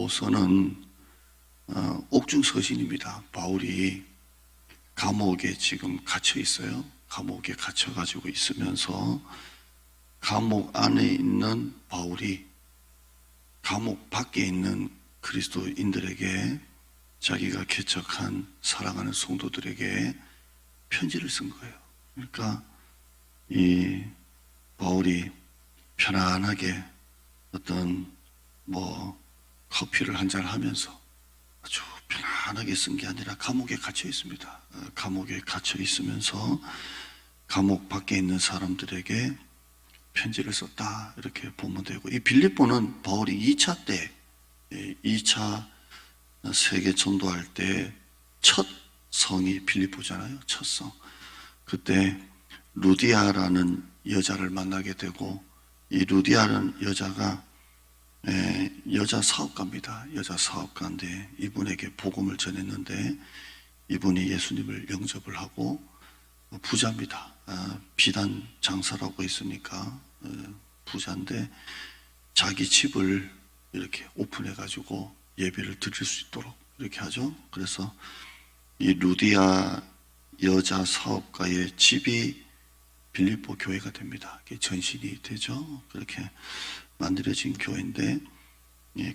빌립보서는 옥중서신입니다. 바울이 감옥에 지금 갇혀 있어요. 감옥에 갇혀가지고 있으면서 감옥 안에 있는 바울이 감옥 밖에 있는 그리스도인들에게 자기가 개척한 사랑하는 성도들에게 편지를 쓴 거예요. 그러니까 이 바울이 편안하게 어떤 커피를 한잔 하면서 아주 편안하게 쓴 게 아니라 감옥에 갇혀 있습니다. 감옥에 갇혀 있으면서 감옥 밖에 있는 사람들에게 편지를 썼다 이렇게 보면 되고, 이 빌립보는 바울이 2차 때 2차 세계 전도할 때 첫 성이 빌립보잖아요. 첫 성. 그때 루디아라는 여자를 만나게 되고, 이 루디아라는 여자가 여자 사업가입니다. 여자 사업가인데 이분에게 복음을 전했는데 이분이 예수님을 영접을 하고 부자입니다. 비단 장사라고 했으니까 부자인데 자기 집을 이렇게 오픈해 가지고 예배를 드릴 수 있도록 이렇게 하죠. 그래서 이 루디아 여자 사업가의 집이 빌립보 교회가 됩니다. 전신이 되죠. 그렇게 만들어진 교회인데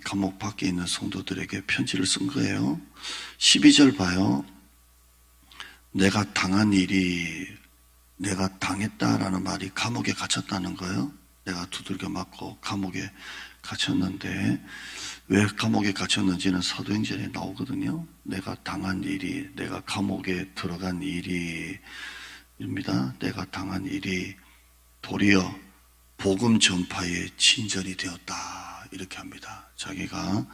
감옥 밖에 있는 성도들에게 편지를 쓴 거예요. 12절 봐요. 내가 당한 일이, 내가 당했다라는 말이 감옥에 갇혔다는 거예요. 내가 두들겨 맞고 감옥에 갇혔는데, 왜 감옥에 갇혔는지는 사도행전에 나오거든요. 내가 당한 일이, 내가 감옥에 들어간 일이 입니다. 내가 당한 일이 도리어 복음 전파의 진전이 되었다 이렇게 합니다. 자기가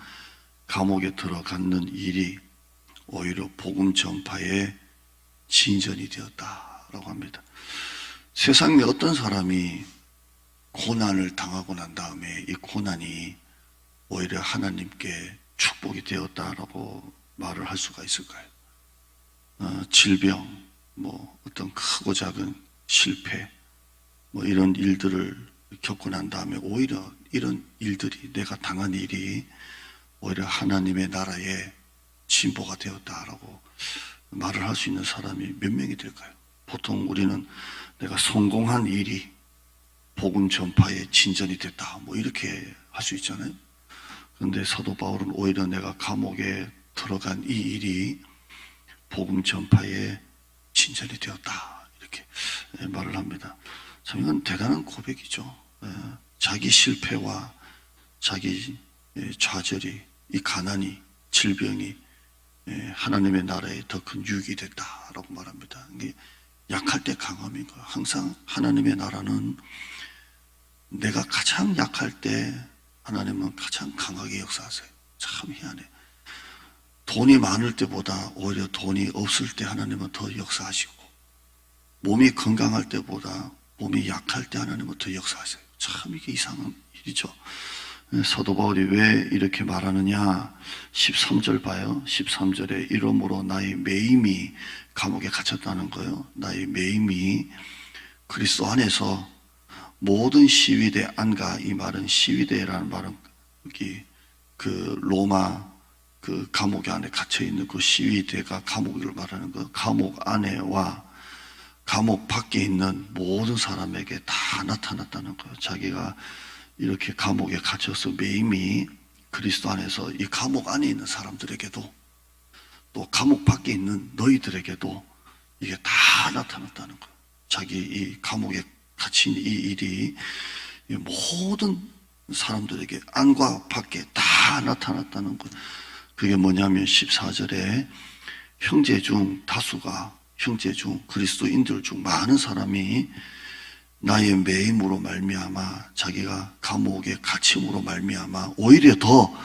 감옥에 들어가는 일이 오히려 복음 전파의 진전이 되었다라고 합니다. 세상에 어떤 사람이 고난을 당하고 난 다음에 이 고난이 오히려 하나님께 축복이 되었다라고 말을 할 수가 있을까요? 질병, 어떤 크고 작은 실패, 이런 일들을 겪고 난 다음에 오히려 이런 일들이, 내가 당한 일이 오히려 하나님의 나라의 진보가 되었다라고 말을 할 수 있는 사람이 몇 명이 될까요? 보통 우리는 내가 성공한 일이 복음 전파의 진전이 됐다 이렇게 할 수 있잖아요. 그런데 사도 바울은 오히려 내가 감옥에 들어간 이 일이 복음 전파의 진전이 되었다 이렇게 말을 합니다. 참 이건 대단한 고백이죠. 자기 실패와 자기 좌절이, 이 가난이, 질병이 하나님의 나라에 더 큰 유익이 됐다라고 말합니다. 이게 약할 때 강함인 거예요. 항상 하나님의 나라는 내가 가장 약할 때 하나님은 가장 강하게 역사하세요. 참 희한해. 돈이 많을 때보다 오히려 돈이 없을 때 하나님은 더 역사하시고, 몸이 건강할 때보다 몸이 약할 때 하나님은 더 역사하세요. 참 이게 이상한 일이죠. 사도 바울이 왜 이렇게 말하느냐, 13절 봐요. 13절에 이러므로 나의 매임이 감옥에 갇혔다는 거예요. 나의 매임이 그리스도 안에서 모든 시위대 안가, 이 말은 시위대라는 말은 여기 그 로마 그 감옥 안에 갇혀 있는 그 시위대가 감옥을 말하는 거, 감옥 안에와 감옥 밖에 있는 모든 사람에게 다 나타났다는 거예요. 자기가 이렇게 감옥에 갇혀서 매임이 그리스도 안에서 이 감옥 안에 있는 사람들에게도 또 감옥 밖에 있는 너희들에게도 이게 다 나타났다는 거예요. 자기 이 감옥에 갇힌 이 일이 모든 사람들에게 안과 밖에 다 나타났다는 거예요. 그게 뭐냐면 14절에 형제 중 다수가, 형제 중 그리스도인들 중 많은 사람이 나의 매임으로 말미암아, 자기가 감옥에 갇힘으로 말미암아 오히려 더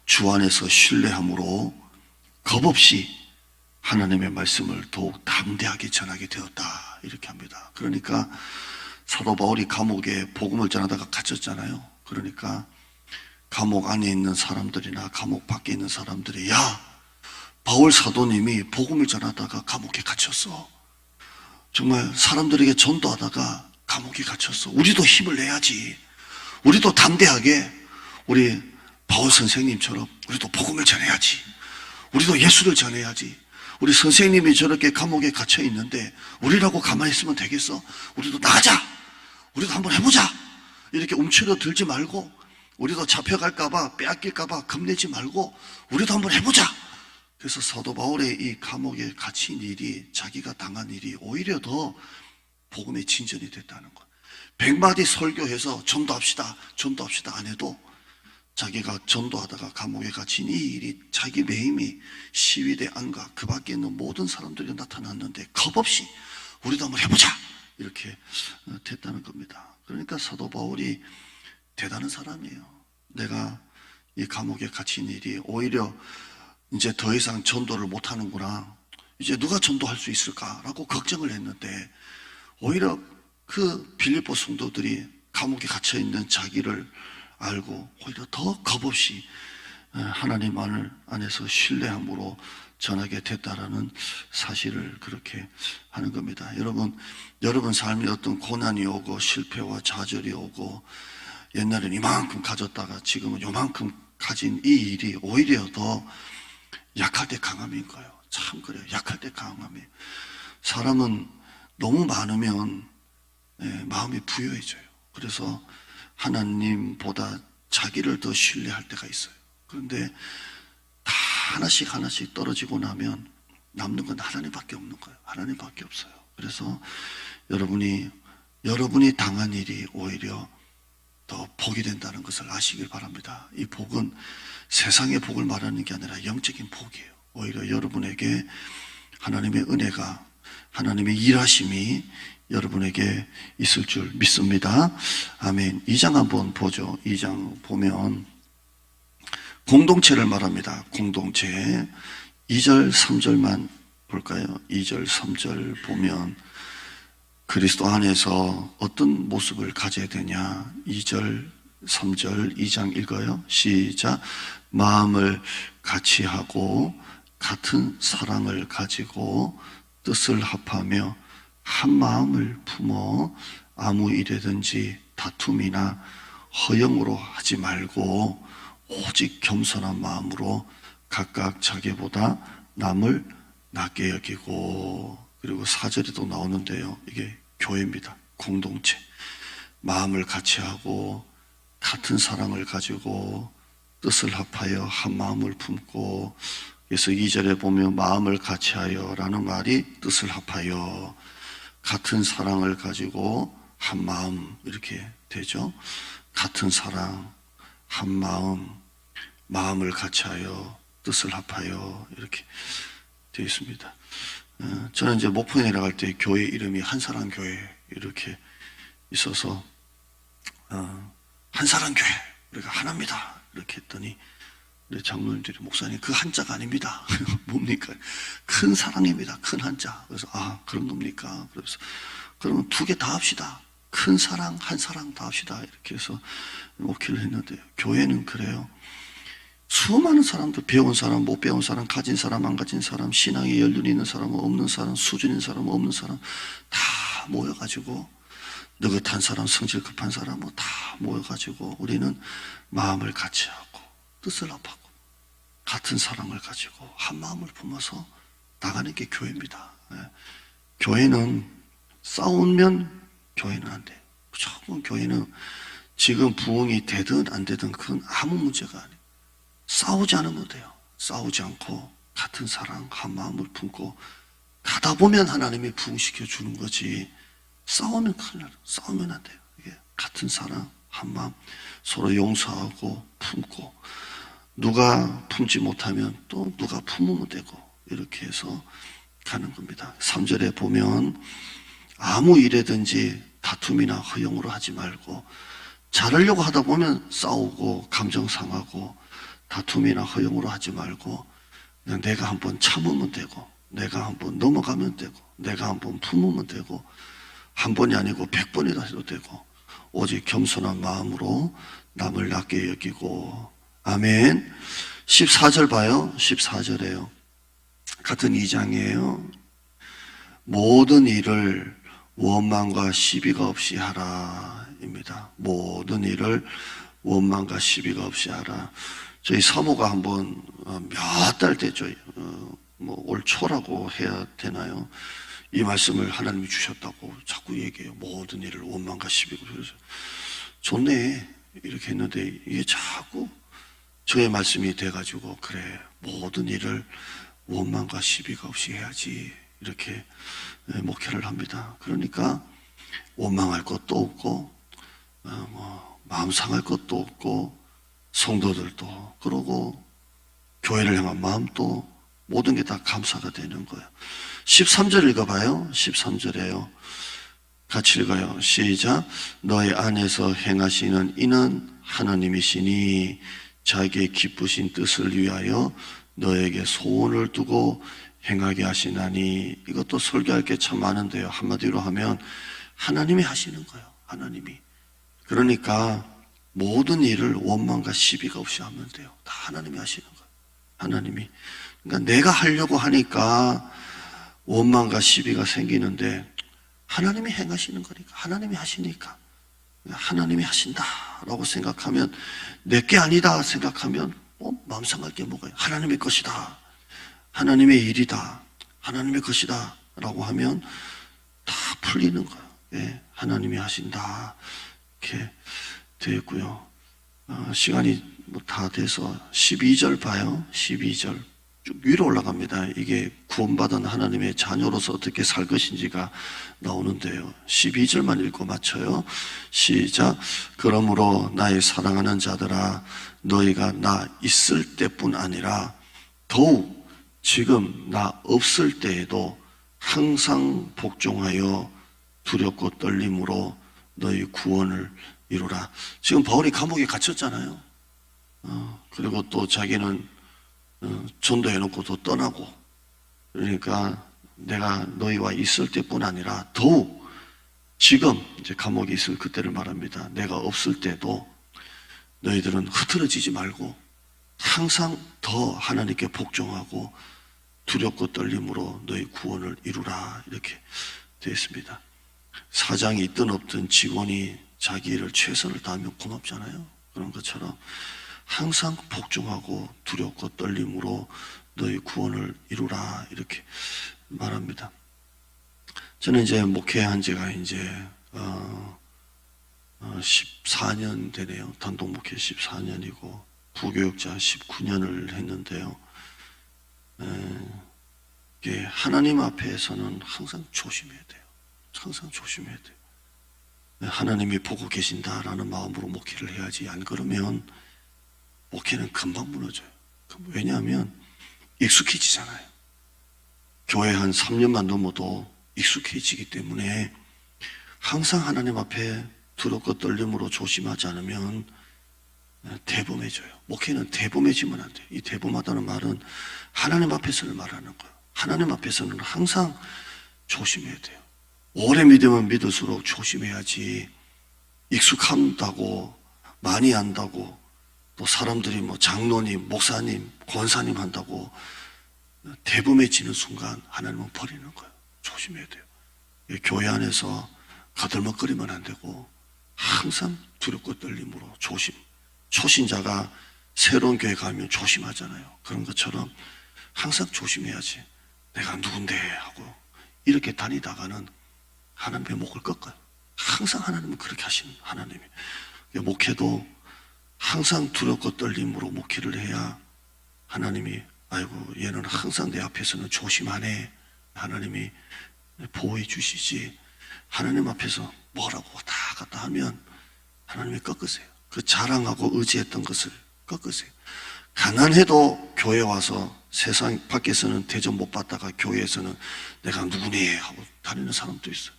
주 안에서 신뢰함으로 겁없이 하나님의 말씀을 더욱 담대하게 전하게 되었다 이렇게 합니다. 그러니까 사도 바울이 감옥에 복음을 전하다가 갇혔잖아요. 그러니까 감옥 안에 있는 사람들이나 감옥 밖에 있는 사람들이, 야, 바울 사도님이 복음을 전하다가 감옥에 갇혔어. 정말 사람들에게 전도하다가 감옥에 갇혔어. 우리도 힘을 내야지. 우리도 담대하게 우리 바울 선생님처럼 우리도 복음을 전해야지. 우리도 예수를 전해야지. 우리 선생님이 저렇게 감옥에 갇혀 있는데 우리라고 가만히 있으면 되겠어? 우리도 나가자. 우리도 한번 해보자. 이렇게 움츠러들지 말고, 우리도 잡혀갈까봐, 빼앗길까봐 겁내지 말고 우리도 한번 해보자. 그래서 사도 바울의 이 감옥에 갇힌 일이, 자기가 당한 일이 오히려 더 복음의 진전이 됐다는 것. 100마디 설교해서 전도합시다 안 해도 자기가 전도하다가 감옥에 갇힌 이 일이 자기 매임이 시위대 안과 그 밖에 있는 모든 사람들이 나타났는데 겁없이 우리도 한번 해보자 이렇게 됐다는 겁니다. 그러니까 사도 바울이 대단한 사람이에요. 내가 이 감옥에 갇힌 일이 오히려 이제 더 이상 전도를 못하는구나, 이제 누가 전도할 수 있을까라고 걱정을 했는데 오히려 그 빌립보 성도들이 감옥에 갇혀 있는 자기를 알고 오히려 더 겁없이 하나님 안에서 신뢰함으로 전하게 됐다라는 사실을 그렇게 하는 겁니다. 여러분 삶에 어떤 고난이 오고 실패와 좌절이 오고, 옛날엔 이만큼 가졌다가 지금은 요만큼 가진 이 일이 오히려 더 약할 때 강함인 거예요. 참 그래요. 약할 때 강함이. 사람은 너무 많으면 마음이 부유해져요. 그래서 하나님보다 자기를 더 신뢰할 때가 있어요. 그런데 다 하나씩 떨어지고 나면 남는 건 하나님밖에 없는 거예요. 하나님밖에 없어요. 그래서 여러분이 당한 일이 오히려 더 복이 된다는 것을 아시길 바랍니다. 이 복은 세상의 복을 말하는 게 아니라 영적인 복이에요. 오히려 여러분에게 하나님의 은혜가, 하나님의 일하심이 여러분에게 있을 줄 믿습니다. 아멘. 2장 한번 보죠. 2장 보면 공동체를 말합니다. 공동체. 2절 3절만 볼까요? 2절 3절 보면 그리스도 안에서 어떤 모습을 가져야 되냐. 2절 3절 2장 읽어요. 시작. 마음을 같이 하고 같은 사랑을 가지고 뜻을 합하며 한 마음을 품어 아무 일에든지 다툼이나 허영으로 하지 말고 오직 겸손한 마음으로 각각 자기보다 남을 낮게 여기고. 그리고 4절에도 나오는데요. 이게 교회입니다. 공동체. 마음을 같이 하고 같은 사랑을 가지고 뜻을 합하여 한 마음을 품고. 그래서 2절에 보면 마음을 같이 하여 라는 말이 뜻을 합하여, 같은 사랑을 가지고 한 마음 이렇게 되죠. 같은 사랑, 한 마음, 마음을 같이 하여 뜻을 합하여 이렇게 되어 있습니다. 저는 이제 목포에 내려갈 때 교회 이름이 한사랑 교회 이렇게 있어서 한사랑 교회 우리가 하나입니다 이렇게 했더니 우리 장로님들이 목사님 그 한자가 아닙니다. 뭡니까? 큰 사랑입니다. 큰 한자. 그래서 그런 겁니까? 그래서 그러면 두 개 다 합시다. 큰 사랑, 한 사랑 다 합시다. 이렇게 해서 목회를 했는데요. 교회는 그래요. 수많은 사람들, 배운 사람, 못 배운 사람, 가진 사람, 안 가진 사람, 신앙에 연륜이 있는 사람, 없는 사람, 수준 있는 사람, 없는 사람 다 모여가지고, 느긋한 사람, 성질 급한 사람 다 모여가지고 우리는 마음을 같이 하고 뜻을 합하고 같은 사랑을 가지고 한 마음을 품어서 나가는 게 교회입니다. 교회는 싸우면 교회는 안 돼요. 무조건 교회는 지금 부흥이 되든 안 되든 그건 아무 문제가 아니에요. 싸우지 않으면 돼요. 싸우지 않고 같은 사랑 한 마음을 품고 가다 보면 하나님이 부흥시켜 주는 거지. 싸우면 큰일 나요. 싸우면 안 돼요. 이게 같은 사랑 한 마음 서로 용서하고 품고, 누가 품지 못하면 또 누가 품으면 되고 이렇게 해서 가는 겁니다. 3절에 보면 아무 일에든지 다툼이나 허용으로 하지 말고, 잘하려고 하다 보면 싸우고 감정 상하고, 다툼이나 허용으로 하지 말고 그냥 내가 한번 참으면 되고, 내가 한번 넘어가면 되고, 내가 한번 품으면 되고, 한 번이 아니고 100번이나 해도 되고, 오직 겸손한 마음으로 남을 낮게 여기고. 아멘. 14절 봐요. 14절에요. 같은 2장이에요. 모든 일을 원망과 시비가 없이 하라 입니다. 모든 일을 원망과 시비가 없이 하라. 저희 사모가 한번 몇 달 됐죠. 뭐 올 초라고 해야 되나요? 이 말씀을 하나님이 주셨다고 자꾸 얘기해요. 모든 일을 원망과 시비가. 그래서 좋네 이렇게 했는데 이게 자꾸 저의 말씀이 돼가지고 그래 모든 일을 원망과 시비가 없이 해야지 이렇게 목회를 합니다. 그러니까 원망할 것도 없고 마음 상할 것도 없고 성도들도 그러고 교회를 향한 마음도 모든 게 다 감사가 되는 거예요. 13절 읽어봐요. 13절에요. 같이 읽어요. 시작. 너희 안에서 행하시는 이는 하나님이시니 자기의 기쁘신 뜻을 위하여 너에게 소원을 두고 행하게 하시나니. 이것도 설교할 게 참 많은데요. 한마디로 하면 하나님이 하시는 거예요. 하나님이. 그러니까 모든 일을 원망과 시비가 없이 하면 돼요. 다 하나님이 하시는 거예요. 하나님이. 그러니까 내가 하려고 하니까 원망과 시비가 생기는데 하나님이 행하시는 거니까, 하나님이 하시니까, 하나님이 하신다라고 생각하면, 내게 아니다 생각하면 마음 상할 게 뭐가요? 하나님의 것이다, 하나님의 일이다, 하나님의 것이다 라고 하면 다 풀리는 거예요. 예, 하나님이 하신다 이렇게 되어 있고요. 시간이 다 돼서 12절 봐요. 12절 쭉 위로 올라갑니다. 이게 구원받은 하나님의 자녀로서 어떻게 살 것인지가 나오는데요. 12절만 읽고 마쳐요. 시작. 그러므로 나의 사랑하는 자들아, 너희가 나 있을 때뿐 아니라 더욱 지금 나 없을 때에도 항상 복종하여 두렵고 떨림으로 너희 구원을 이루라. 지금 바울이 감옥에 갇혔잖아요. 그리고 또 자기는 전도해놓고 또 떠나고, 그러니까 내가 너희와 있을 때뿐 아니라 더욱 지금 이제 감옥에 있을 그때를 말합니다. 내가 없을 때도 너희들은 흐트러지지 말고 항상 더 하나님께 복종하고 두렵고 떨림으로 너희 구원을 이루라 이렇게 되어 있습니다. 사장이 있든 없든 직원이 자기 일을 최선을 다하면 고맙잖아요. 그런 것처럼 항상 복종하고 두렵고 떨림으로 너희 구원을 이루라 이렇게 말합니다. 저는 이제 목회한 지가 이제 14년 되네요. 단독 목회 14년이고 부교육자 19년을 했는데요. 이게 하나님 앞에서는 항상 조심해야 돼요. 항상 조심해야 돼요. 하나님이 보고 계신다라는 마음으로 목회를 해야지, 안 그러면 목회는 금방 무너져요. 왜냐하면 익숙해지잖아요. 교회 한 3년만 넘어도 익숙해지기 때문에 항상 하나님 앞에 두렵고 떨림으로 조심하지 않으면 대범해져요. 목회는 대범해지면 안 돼요. 이 대범하다는 말은 하나님 앞에서는 말하는 거예요. 하나님 앞에서는 항상 조심해야 돼요. 오래 믿으면 믿을수록 조심해야지, 익숙한다고 많이 한다고 또 사람들이 뭐 장로님, 목사님, 권사님 한다고 대범해지는 순간 하나님은 버리는 거예요. 조심해야 돼요. 교회 안에서 거들먹거리면 안 되고 항상 두렵고 떨림으로 조심. 초신자가 새로운 교회 가면 조심하잖아요. 그런 것처럼 항상 조심해야지. 내가 누군데 하고 이렇게 다니다가는 하나님의 목을 꺾어요. 항상 하나님은 그렇게 하시는 하나님이. 목회도 항상 두렵고 떨림으로 목회를 해야 하나님이 아이고 얘는 항상 내 앞에서는 조심하네, 하나님이 보호해 주시지. 하나님 앞에서 뭐라고 왔다 갔다 하면 하나님이 꺾으세요. 그 자랑하고 의지했던 것을 꺾으세요. 가난해도 교회 와서 세상 밖에서는 대접 못 받다가 교회에서는 내가 누구니 하고 다니는 사람도 있어요.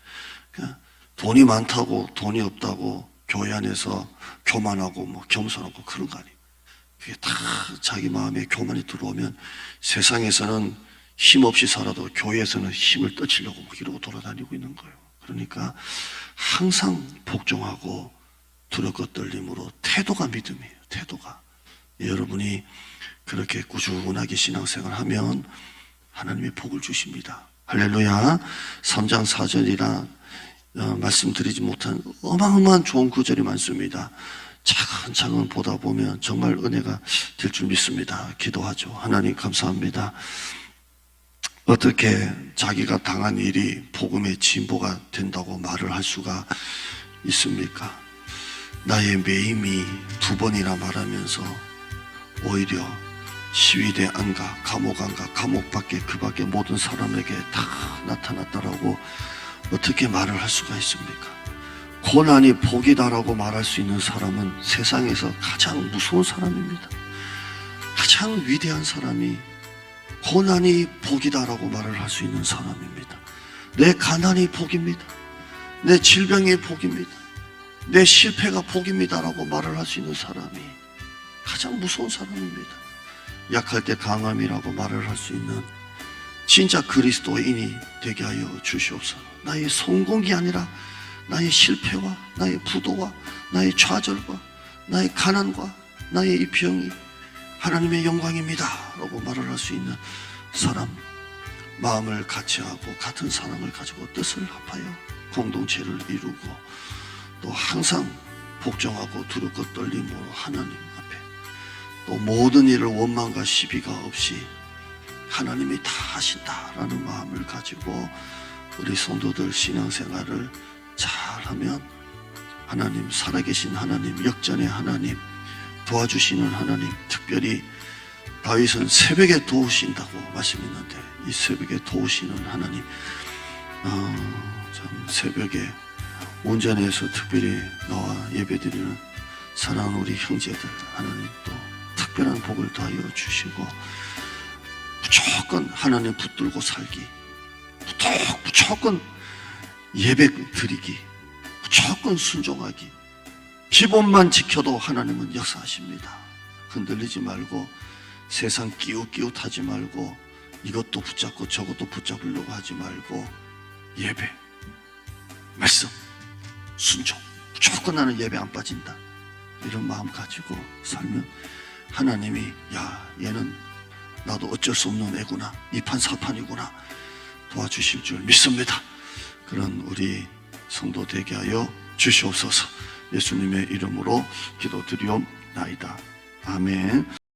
그냥 돈이 많다고 돈이 없다고 교회 안에서 교만하고 뭐 겸손하고 그런 거 아니에요. 그게 다 자기 마음에 교만이 들어오면 세상에서는 힘없이 살아도 교회에서는 힘을 떠치려고 막 이러고 돌아다니고 있는 거예요. 그러니까 항상 복종하고 두렵고 떨림으로, 태도가 믿음이에요. 태도가. 여러분이 그렇게 꾸준하게 신앙생활을 하면 하나님이 복을 주십니다. 할렐루야. 3장 4절이라 말씀드리지 못한 어마어마한 좋은 구절이 많습니다. 차근차근 보다 보면 정말 은혜가 될 줄 믿습니다. 기도하죠. 하나님 감사합니다. 어떻게 자기가 당한 일이 복음의 진보가 된다고 말을 할 수가 있습니까? 나의 매임이 2번이나 말하면서 오히려 시위대 안 가, 감옥 안 가, 감옥 밖에 그 밖에 모든 사람에게 다 나타났다라고 어떻게 말을 할 수가 있습니까? 고난이 복이다라고 말할 수 있는 사람은 세상에서 가장 무서운 사람입니다. 가장 위대한 사람이 고난이 복이다라고 말을 할 수 있는 사람입니다. 내 가난이 복입니다. 내 질병이 복입니다. 내 실패가 복입니다라고 말을 할 수 있는 사람이 가장 무서운 사람입니다. 약할 때 강함이라고 말을 할 수 있는 진짜 그리스도인이 되게 하여 주시옵소서. 나의 성공이 아니라 나의 실패와 나의 부도와 나의 좌절과 나의 가난과 나의 이 병이 하나님의 영광입니다 라고 말을 할 수 있는 사람, 마음을 같이 하고 같은 사랑을 가지고 뜻을 합하여 공동체를 이루고 또 항상 복종하고 두렵고 떨림으로 하나님 앞에 또 모든 일을 원망과 시비가 없이 하나님이 다 하신다라는 마음을 가지고 우리 성도들 신앙생활을 잘하면 하나님, 살아계신 하나님, 역전의 하나님, 도와주시는 하나님, 특별히 다윗은 새벽에 도우신다고 말씀했는데 이 새벽에 도우시는 하나님, 참 새벽에 온전해서 특별히 나와 예배드리는 사랑하는 우리 형제들 하나님 또 특별한 복을 더하여 주시고 무조건 하나님 붙들고 살기, 무조건 예배 드리기, 무조건 순종하기, 기본만 지켜도 하나님은 역사하십니다. 흔들리지 말고 세상 끼웃끼웃하지 말고 이것도 붙잡고 저것도 붙잡으려고 하지 말고 예배, 말씀, 순종, 무조건 나는 예배 안 빠진다 이런 마음 가지고 살면 하나님이 야 얘는 나도 어쩔 수 없는 애구나, 이판사판이구나 도와주실 줄 믿습니다. 그런 우리 성도 되게 하여 주시옵소서. 예수님의 이름으로 기도드리옵나이다. 아멘.